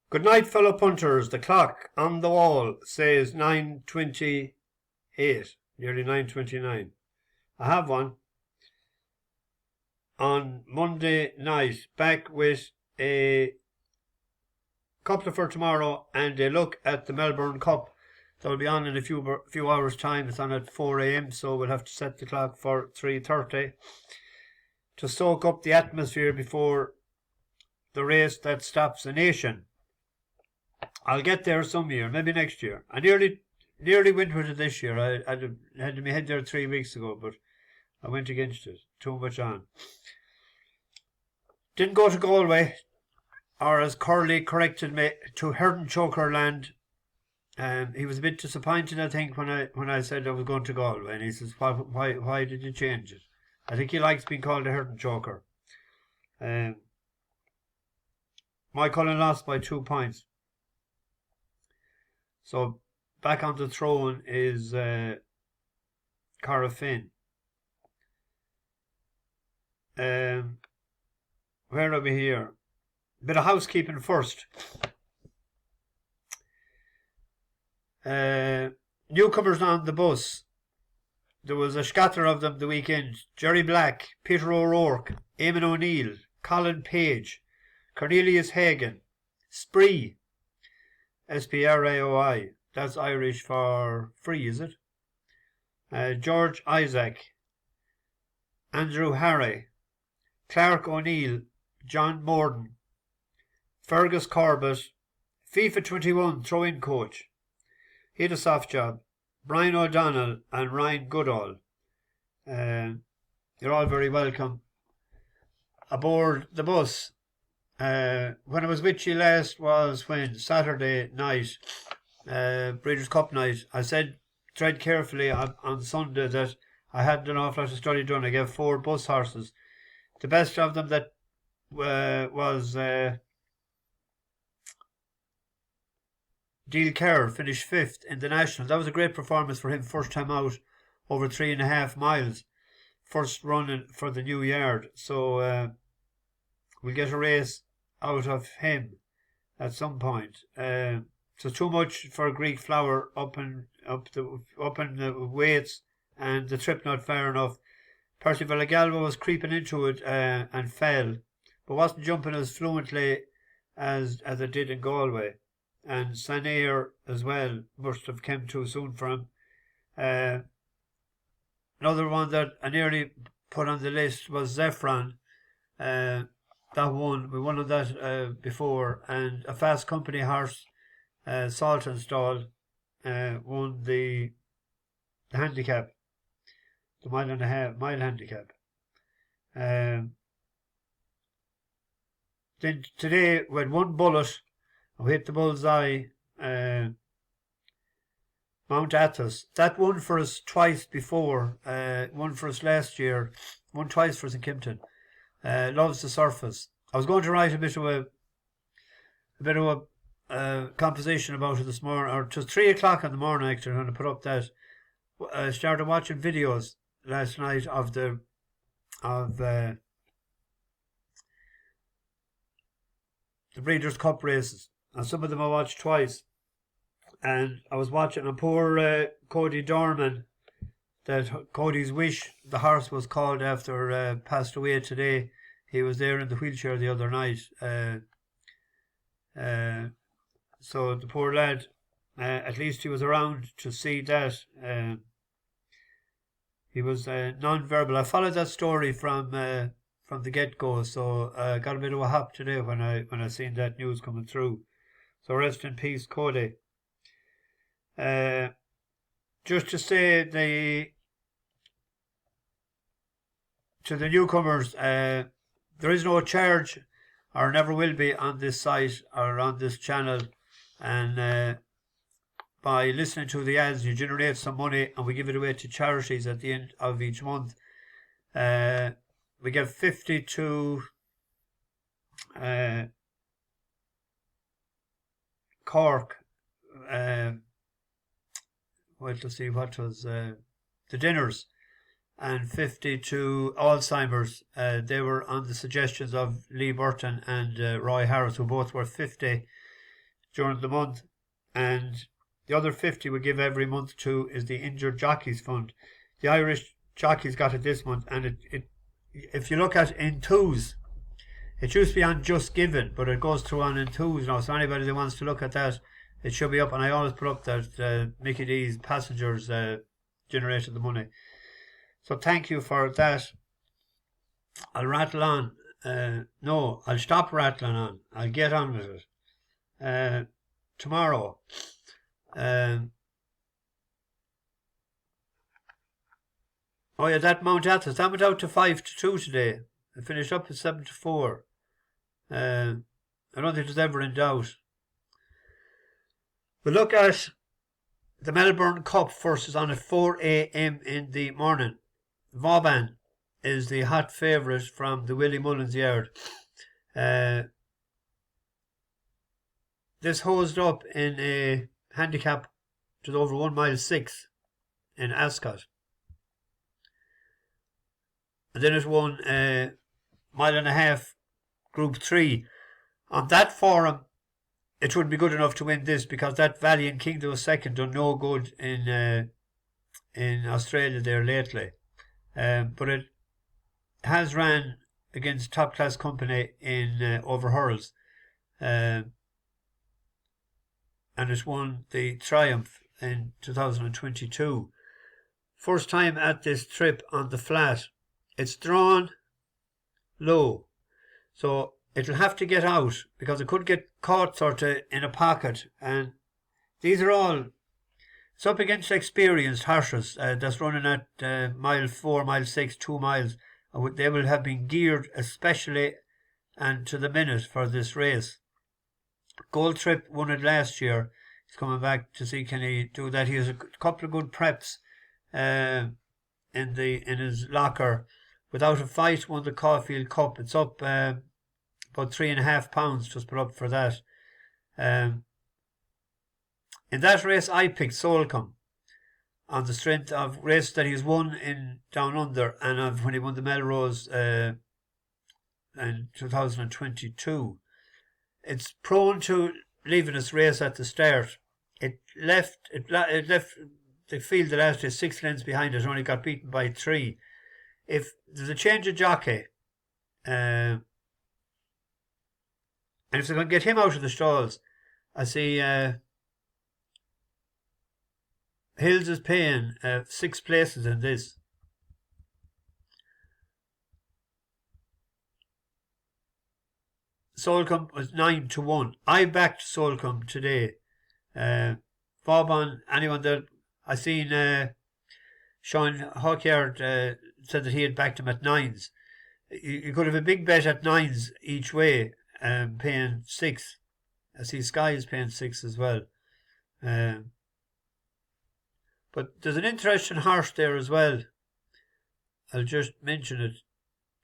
Good night, fellow punters. The clock on the wall says 9:28, nearly 9:29. I have one on Monday night, back with a coupler for tomorrow and a look at the Melbourne Cup. That'll be on in a few hours' time. It's on at 4 a.m, so we'll have to set the clock for 3:30 to soak up the atmosphere before the race that stops a nation. I'll get there some year, maybe next year. I nearly went with it this year. I had my head there 3 weeks ago, but I went against it. Too much on. Didn't go to Galway, or as Curly corrected me, to Herdenchoker land. He was a bit disappointed, I think, when I said I was going to Galway, and he says, "Why did you change it?" I think he likes being called a Herdenchoker. My Cullen lost by 2 points. So back on the throne is Cara Finn. Where are we here? Bit of housekeeping first. Newcomers on the bus. There was a scatter of them the weekend. Jerry Black, Peter O'Rourke, Eamon O'Neill, Colin Page, Cornelius Hagan, Spree, SPRAOI. That's Irish for free, is it? George Isaac, Andrew Harry, Clark O'Neill, John Morden, Fergus Corbett, FIFA 21 throw-in coach. He had a soft job. Brian O'Donnell and Ryan Goodall. You're all very welcome aboard the bus. When I was with you last was when Saturday night, Breeders' Cup night. I said, tread carefully on Sunday, that I had an awful lot of study done. I gave 4 bus horses. The best of them that was Deal Kerr, finished 5th in the National. That was a great performance for him, first time out over 3.5 miles. First run for the new yard. So we'll get a race out of him at some point. So too much for Greek Flower up in the weights, and the trip not far enough. Percival Galva was creeping into it and fell, but wasn't jumping as fluently as it did in Galway. And Sanair as well must have come too soon for him. Another one that I nearly put on the list was Zephron. That one, we won on that before, and a Fast Company horse, Salt and Stall, won the handicap, the mile and a half mile handicap. Then today we had one bullet. We hit the bullseye. Mount Athos. That won for us twice before. Won for us last year. Won twice for us in Kimpton. Loves the surface. I was going to write a bit of a composition about it this morning, or it was 3 o'clock in the morning actually when I put up that. I started watching videos last night of the Breeders' Cup races, and some of them I watched twice. And I was watching, and poor Cody Dorman, that Cody's Wish, the horse was called after, passed away today. He was there in the wheelchair the other night. So the poor lad, at least he was around to see that. He was non-verbal. I followed that story from the get-go, so I got a bit of a hop today when I seen that news coming through. So rest in peace, Cody. Just to say to the newcomers, there is no charge, or never will be, on this site or on this channel, and by listening to the ads you generate some money, and we give it away to charities at the end of each month. We give 50 to Cork. Let's see, what was the dinners, and 50 to Alzheimer's. They were on the suggestions of Lee Burton and Roy Harris, who both were 50 during the month, and the other 50 we give every month to is the Injured Jockeys Fund. The Irish jockeys got it this month, and it if you look at in twos, it used to be on Just Given, but it goes through on in twos now. So anybody that wants to look at that, it should be up. And I always put up that Mickey D's passengers generated the money. So thank you for that. I'll rattle on. No, I'll stop rattling on. I'll get on with it. Tomorrow. Oh yeah, that Mount Athos. That went out to 5-2 today. I finished up at 7-4. I don't think there's ever in doubt. We look at the Melbourne Cup first. Is on at 4 a.m. in the morning. Vauban is the hot favourite from the Willie Mullins yard. This hosed up in a handicap to over 1 mile 6 in Ascot. And then it won a mile and a half Group 3. On that forum, it wouldn't be good enough to win this because that Valiant King that was second done no good in Australia there lately. But it has ran against top class company in over hurls. And it won the Triumph in 2022. First time at this trip on the flat. It's drawn low, so it'll have to get out because it could get caught sort of in a pocket. And these are all, it's up against experienced horses that's running at mile 4, mile 6, 2 miles. They will have been geared especially and to the minute for this race. Gold Trip won it last year. He's coming back to see can he do that. He has a couple of good preps in his locker. Without a Fight won the Caulfield Cup. It's up about 3.5 pounds just put up for that. In that race I picked Soulcombe on the strength of races that he's won in Down Under and of when he won the Melrose in 2022. It's prone to leaving its race at the start. It left the field the last day 6 lengths behind it, only got beaten by 3. If there's a change of jockey, and if they're going to get him out of the stalls, I see Hills is paying 6 places in this. Soulcombe was 9-1. I backed Soulcombe today. Vauban, anyone that I seen Sean Hawkyard said that he had backed him at 9s. You could have a big bet at 9s each way, paying 6. I see Sky is paying 6 as well. But there's an interesting horse there as well. I'll just mention it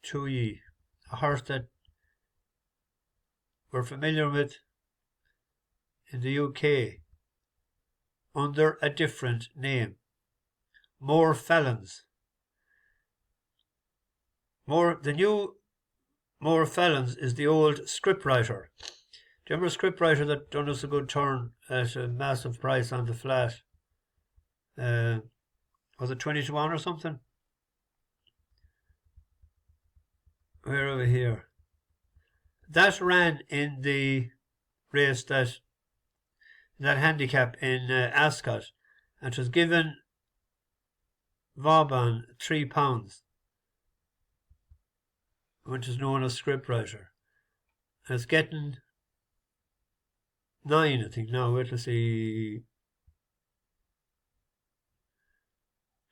to ye. A horse that we're familiar with in the UK under a different name. More Felons. The new More Felons is the old Scriptwriter. Do you remember Scriptwriter that done us a good turn at a massive price on the flat? Was it 20-1 or something? Where are we here? That ran in the race that handicap in Ascot, and it was given Vauban £3, which is known as Scriptwriter. And it's getting 9, I think now. Wait to see.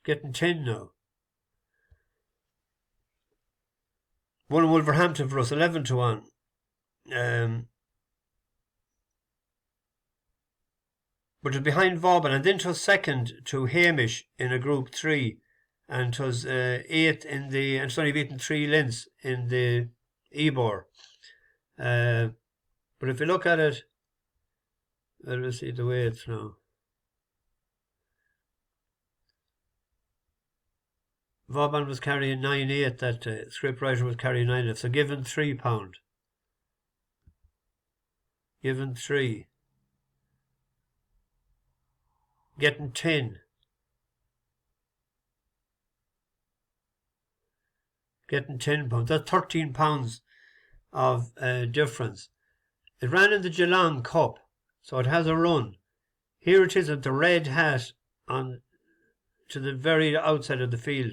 Getting 10 now. One in Wolverhampton for us, 11-1. But it's behind Vauban, and then it was second to Hamish in a Group 3, and it was 8th in the, and it's only beaten 3 lengths in the Ebor. But if you look at it, let's see the way it's now. Vauban was carrying 9.8 that day. Scriptwriter was carrying 9.8, so given £3. Given 3. getting 10. Getting £10. That's £13 of difference. It ran in the Geelong Cup, so it has a run. Here it is at the red hat on to the very outside of the field.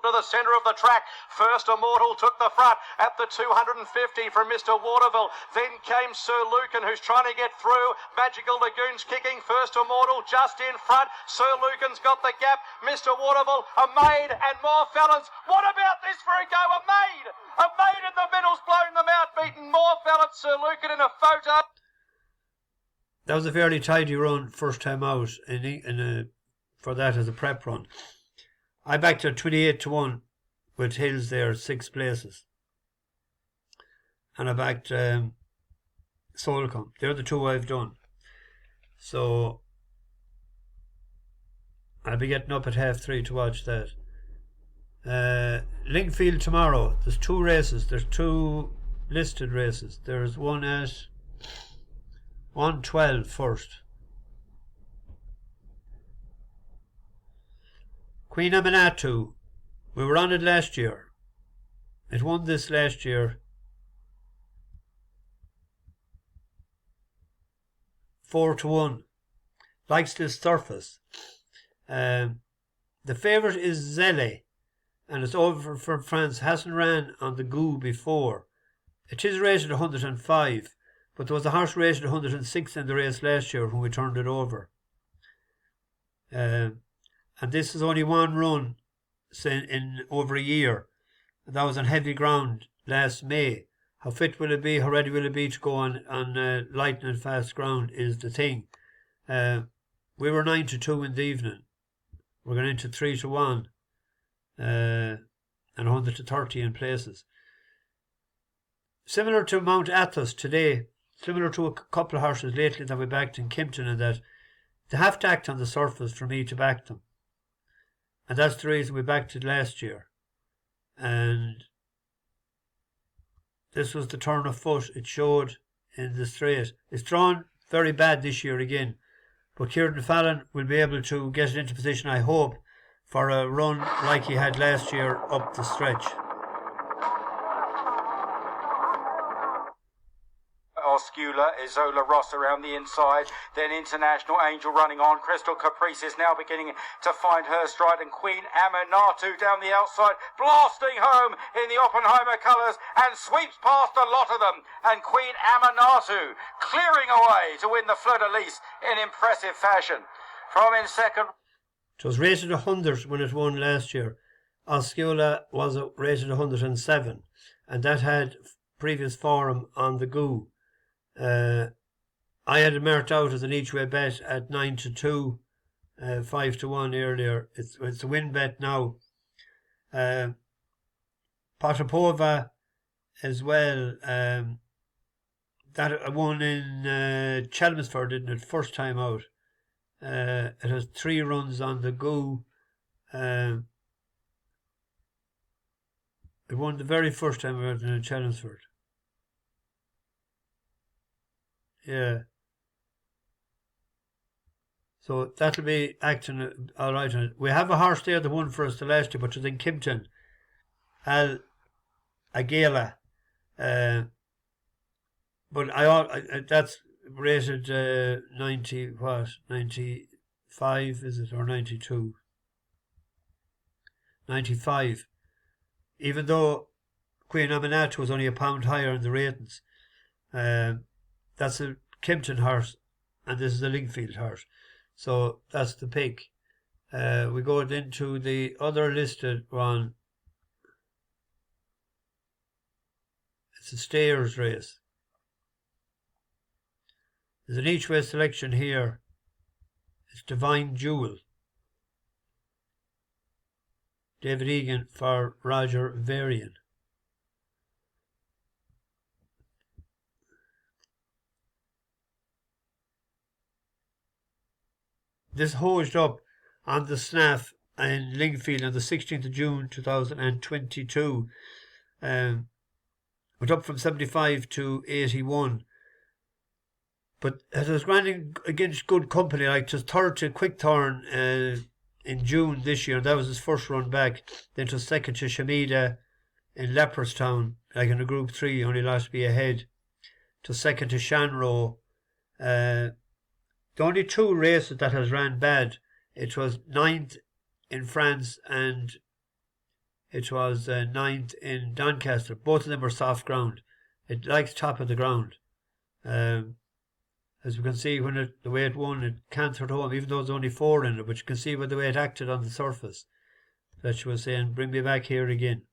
To the centre of the track, First Immortal took the front at the 250 from Mr. Waterville. Then came Sir Lucan, who's trying to get through. Magical Lagoon's kicking. First Immortal just in front. Sir Lucan's got the gap. Mr. Waterville, a maid and more Felons. What about this for a go? A maid in the middle's blown them out, beaten more Felons. Sir Lucan in a photo. That was a fairly tidy run first time out for that as a prep run. I backed her 28-1 with Hills there, 6 places. And I backed Soulcombe. They're the 2 I've done. So I'll be getting up at 3:30 to watch that. Lingfield tomorrow. There's 2 races. There's 2 listed races. There's one at 1:12 first. Queen Aminatu. We were on it last year. It won this last year. 4-1. Likes this surface. The favourite is Zelle, and it's over from France. Hasn't ran on the Goo before. It is rated 105, but there was a horse rated 106 in the race last year when we turned it over. And this is only one run in over a year. That was on heavy ground last May. How fit will it be? How ready will it be to go on light and fast ground is the thing. We were 9-2 in the evening. We're going into 3-1 and 100-30 in places. Similar to Mount Athos today, similar to a couple of horses lately that we backed in Kimpton, and that they have to act on the surface for me to back them. And that's the reason we backed it last year. And this was the turn of foot it showed in the straight. It's drawn very bad this year again. But Kieran Fallon will be able to get it into position, I hope, for a run like he had last year up the stretch. Oscula, Isola Ross around the inside, then International Angel running on. Crystal Caprice is now beginning to find her stride, and Queen Aminatu down the outside, blasting home in the Oppenheimer colours and sweeps past a lot of them. And Queen Aminatu clearing away to win the Fleur-de-Lis in impressive fashion. From in second. It was rated 100 when it won last year. Oscula was rated 107, and that had previous form on the Goo. I had it marked out as an each way bet at 9-2, 5-1 earlier. It's a win bet now. Potapova as well. That won in Chelmsford, didn't it? First time out. It has 3 runs on the Goo. It won the very first time out in Chelmsford. Yeah. So that'll be acting all right on it. We have a horse there that won for us the last year, but it's in Kimpton. Al Agela. But that's rated 90, what? 95, is it? Or 92? 95. Even though Queen Aminatu was only £1 higher in the ratings. That's a Kimpton horse, and this is a Lingfield horse. So that's the pick. We go into the other listed one. It's a stayers race. There's an each way selection here. It's Divine Jewel. David Egan for Roger Varian. This hosed up on the snaff in Lingfield on the 16th of June 2022. Went up from 75 to 81. But it was running against good company, like just third to Quickthorn in June this year. That was his first run back. Then to second to Shamida in Leopardstown, like in the Group 3, only last to be ahead. To second to Shanroe. The only 2 races that has ran bad, it was 9th in France and it was 9th in Doncaster. Both of them were soft ground. It likes top of the ground. As we can see, when the way it won, it cantered home, even though there's only 4 in it, but you can see by the way it acted on the surface. That she was saying, bring me back here again.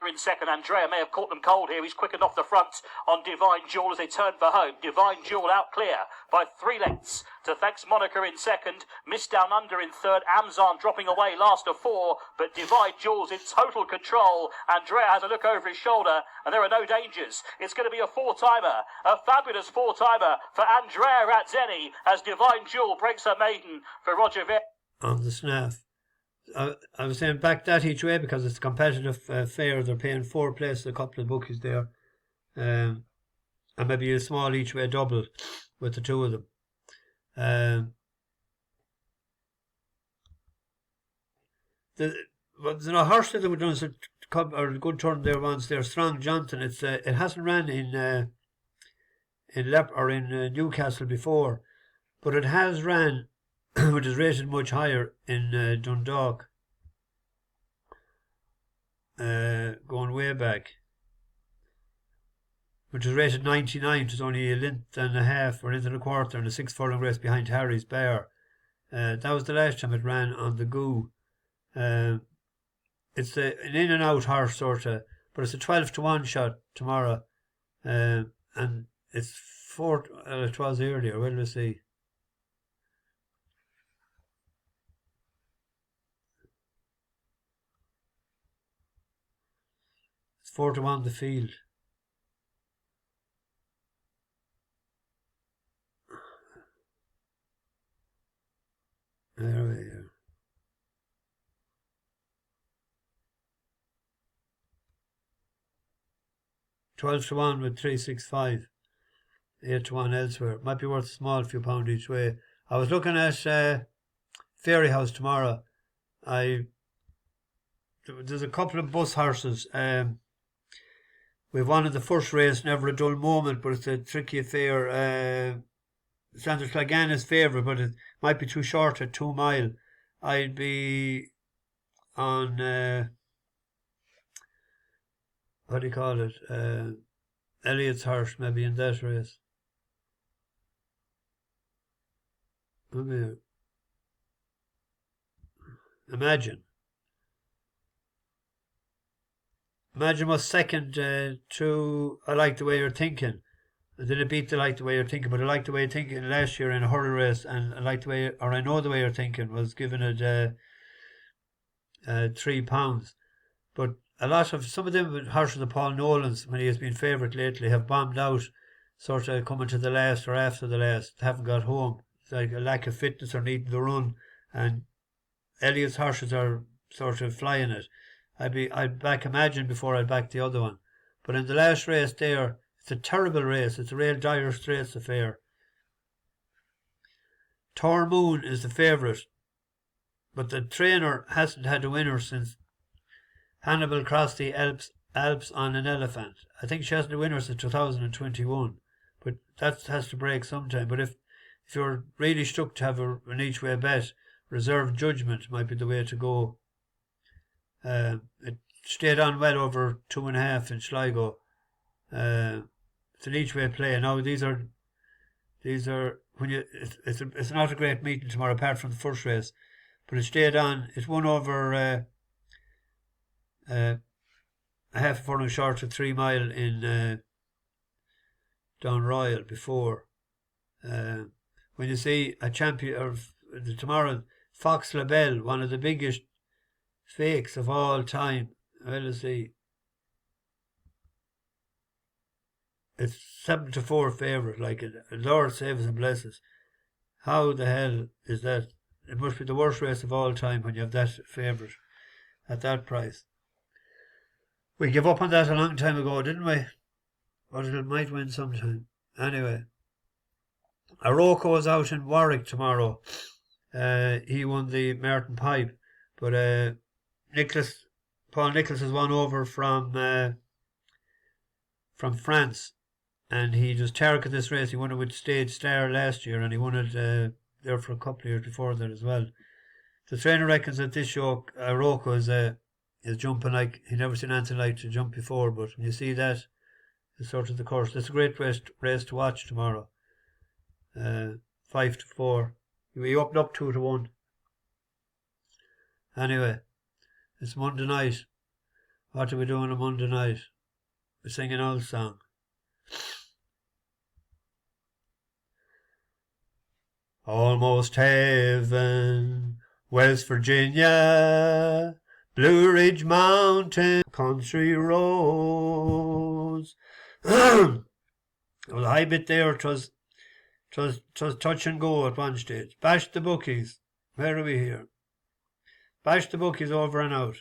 In second, Andrea may have caught them cold here. He's quickened off the front on Divine Jewel as they turn for home. Divine Jewel out clear by 3 lengths to Thanks Monica in second. Miss Down Under in third. Amzan dropping away last of 4, but Divine Jewel's in total control. Andrea has a look over his shoulder and there are no dangers. It's going to be a 4-timer, a fabulous 4-timer for Andrea Razzeni as Divine Jewel breaks her maiden for Roger Ver. On the snaff. I was saying back that each way because it's a competitive fair. They're paying 4 places, a couple of bookies there. And maybe a small each way double with the 2 of them. There's a horse that we've done a good turn there once there, Strong Johnson. It hasn't ran in Newcastle before, but it has ran which is rated much higher in Dundalk, going way back, which is rated 99, which is only a length and a half or length and a quarter in a 6-furlong race behind Harry's Bear. That was the last time it ran on the Goo. It's an in and out horse sort of, but it's a 12-1 shot tomorrow, and it's 4. It was earlier. Well, we'll see. It's 4-1 the field. There we go. £12-1 with 365. 8-1 elsewhere. Might be worth a small few pound each way. I was looking at Fairyhouse tomorrow. There's a couple of bus horses. We've won in the first race, never a dull moment, but it's a tricky affair. Sanders Cleggan is favourite, but it might be too short at 2 mile. I'd be on what do you call it? Elliot's horse maybe in that race. Imagine was second to I Like the Way You're Thinking. And then it beat the Like the Way You're Thinking, but I Like the Way You're Thinking last year in a hurry race, and I Know the Way You're Thinking was given it £3. But a lot of some of them horses of Paul Nolan's, when he has been favourite lately, have bombed out, sort of coming to the last or after the last, haven't got home. It's like a lack of fitness or needing the run, and Elliot's horses are sort of flying it. I'd back Imagine before I'd back the other one. But in the last race there, it's a terrible race. It's a real dire straits affair. Tor Moon is the favourite, but the trainer hasn't had a winner since Hannibal crossed the Alps on an elephant. I think she hasn't a winner since 2021, but that has to break sometime. But if you're really stuck to have an each way bet, reserve Judgement might be the way to go. It stayed on well over 2.5 in Sligo. It's an each way play. Now these are when you it's not a great meeting tomorrow apart from the first race, but it stayed on. It won over a half a furlong short of 3 mile in Down Royal before. When you see a champion of tomorrow, Fox LaBelle, one of the biggest fakes of all time. Well, let's see. It's 7-4 favourite, like it. Lord save us and bless us. How the hell is that? It must be the worst race of all time when you have that favourite at that price. We gave up on that a long time ago, didn't we? But it might win sometime. Anyway, Aroko was out in Warwick tomorrow. He won the Merton Pipe, but Paul Nicholas has won over from France, and he just targeted this race. He won it with Stage Star last year, and he won it there for a couple of years before that as well. The trainer reckons that this show, Aroko is jumping like he never seen anything like to jump before, but when you see that, it's sort of the course. It's a great race to watch tomorrow. 5-4. We opened up 2-1. Anyway, it's Monday night. What are we doing on Monday night? We're singing an old song. Almost heaven, West Virginia, Blue Ridge Mountain, country roads. There was a high bit there. 'Twas touch and go at one stage. Bash the bookies. Where are we here? Bash the bookies over and out.